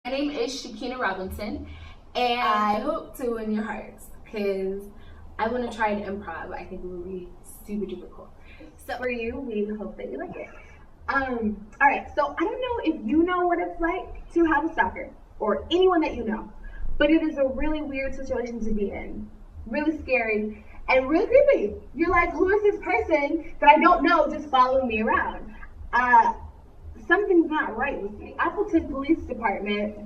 My name is Shakina Robinson, and I hope to win your hearts because I want to try to improv. I think it would be super duper cool. So for you, we hope that you like it. Alright, so I don't know if you know what it's like to have a stalker or anyone that you know, but it is a really weird situation to be in. Really scary and really creepy. You're like, who is this person that I don't know just following me around? Something's not right with me. Appleton Police Department,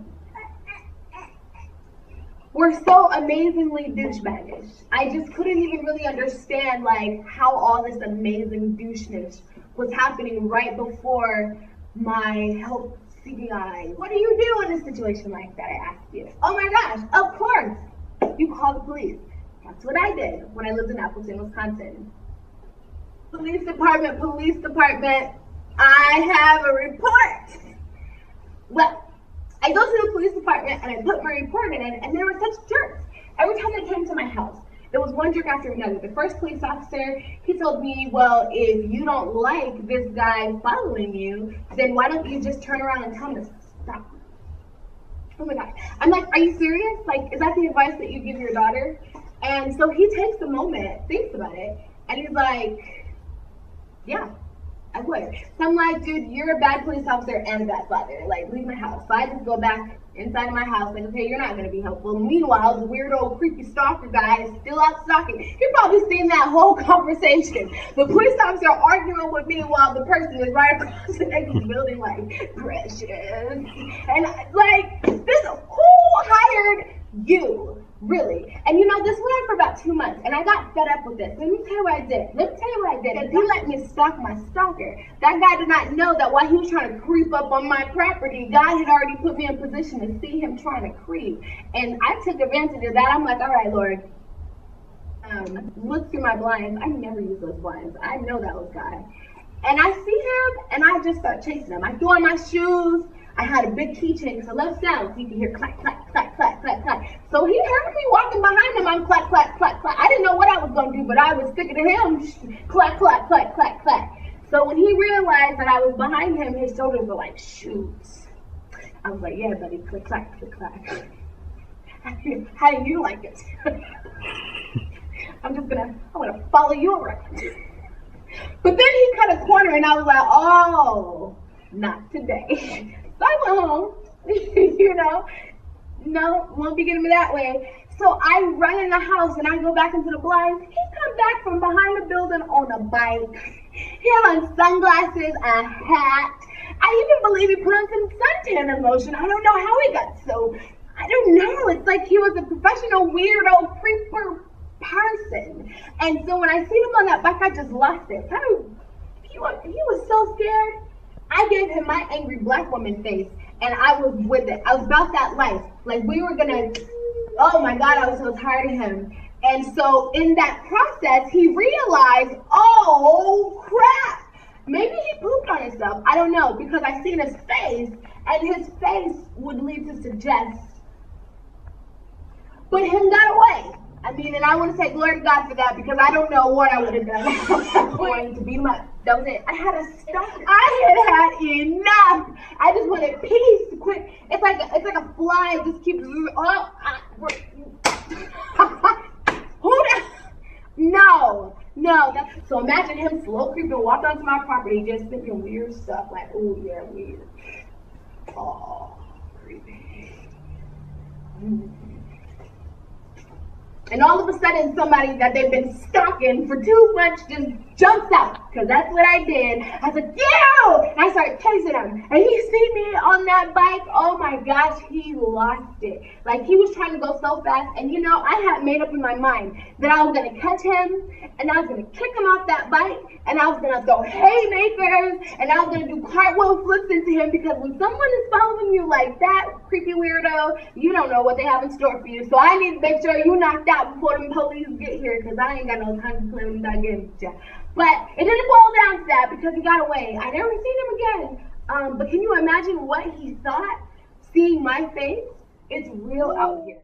we're so amazingly douchebaggish. I just couldn't even really understand like how all this amazing doucheness was happening right before my help-seeking eyes. What do you do in a situation like that, I asked you? Oh my gosh, of course! You call the police. That's what I did when I lived in Appleton, Wisconsin. Police department, I have a report. Well, I go to the police department and I put my report in, and they were such jerks. Every time they came to my house, there was one jerk after another. The first police officer, he told me, well, if you don't like this guy following you, then why don't you just turn around and tell him to stop? Oh my God. I'm like, are you serious? Like, is that the advice that you give your daughter? And so he takes a moment, thinks about it, and he's like, yeah, I would. So I'm like, dude, you're a bad police officer and a bad father. Like, leave my house. So I just go back inside of my house, like, okay, you're not going to be helpful. Meanwhile, the weird old creepy stalker guy is still out stalking. You've probably seen that whole conversation. The police officer arguing with me while the person is right across the next building, like, precious. And, like, this, who hired you? Really. And you know, this went on for about 2 months, and I got fed up with this. Let me tell you what I did. Because he let me stalk my stalker. That guy did not know that while he was trying to creep up on my property, God had already put me in position to see him trying to creep. And I took advantage of that. I'm like, all right, Lord, look through my blinds. I never use those blinds. I know that was God. And I see him, and I just start chasing him. I threw on my shoes. I had a big keychain because I love sound, so you can hear clack, clack, clack, clack, clack, clack. So he heard me walking behind him. I'm clack, clack, clack, clack. I didn't know what I was going to do, but I was sticking to him. Clack, clack, clack, clack, clack. So when he realized that I was behind him, his shoulders were like, shoot. I was like, yeah, buddy, click, clack, click, clack. How do you like it? I'm gonna follow you around. But then he cut a corner, and I was like, oh, not today. So I went home, you know, no, won't be getting me that way. So I run in the house and I go back into the blinds. He come back from behind the building on a bike. He had on sunglasses, a hat. I even believe he put on some suntan in lotion. I don't know how he got so, I don't know. It's like he was a professional weirdo creeper person. And so when I seen him on that bike, I just lost it. He was so scared. I gave him my angry black woman face, and I was with it. I was about that life. Like, we were gonna, oh my God, I was so tired of him. And so in that process, he realized, oh crap, maybe he pooped on himself. I don't know, because I seen his face, and his face would lead to suggest, but him got away. I mean, and I want to say glory to God for that, because I don't know what I would have done. I was going to beat him up. That was it. I had had enough. I just wanted peace to quit. It's like a fly. It just keeps. No. So imagine him slow creeping, walking onto my property, just thinking weird stuff like, oh yeah, weird. Oh, creepy. And all of a sudden, somebody that they've been stalking for 2 months just jumps out, because that's what I did. I was like, yo! And I started chasing him. And he see me on that bike. Oh my gosh, he lost it. Like, he was trying to go so fast. And you know, I had made up in my mind that I was going to catch him, and I was going to kick him off that bike, and I was going to throw haymakers, and I was going to do cartwheel flips into him, because when someone is following you like that, creepy weirdo, you don't know what they have in store for you. So I need to make sure you knocked out before the police get here, because I ain't got no time to play with that game. But it didn't boil down to that, because he got away. I never seen him again. But can you imagine what he thought seeing my face? It's real out here.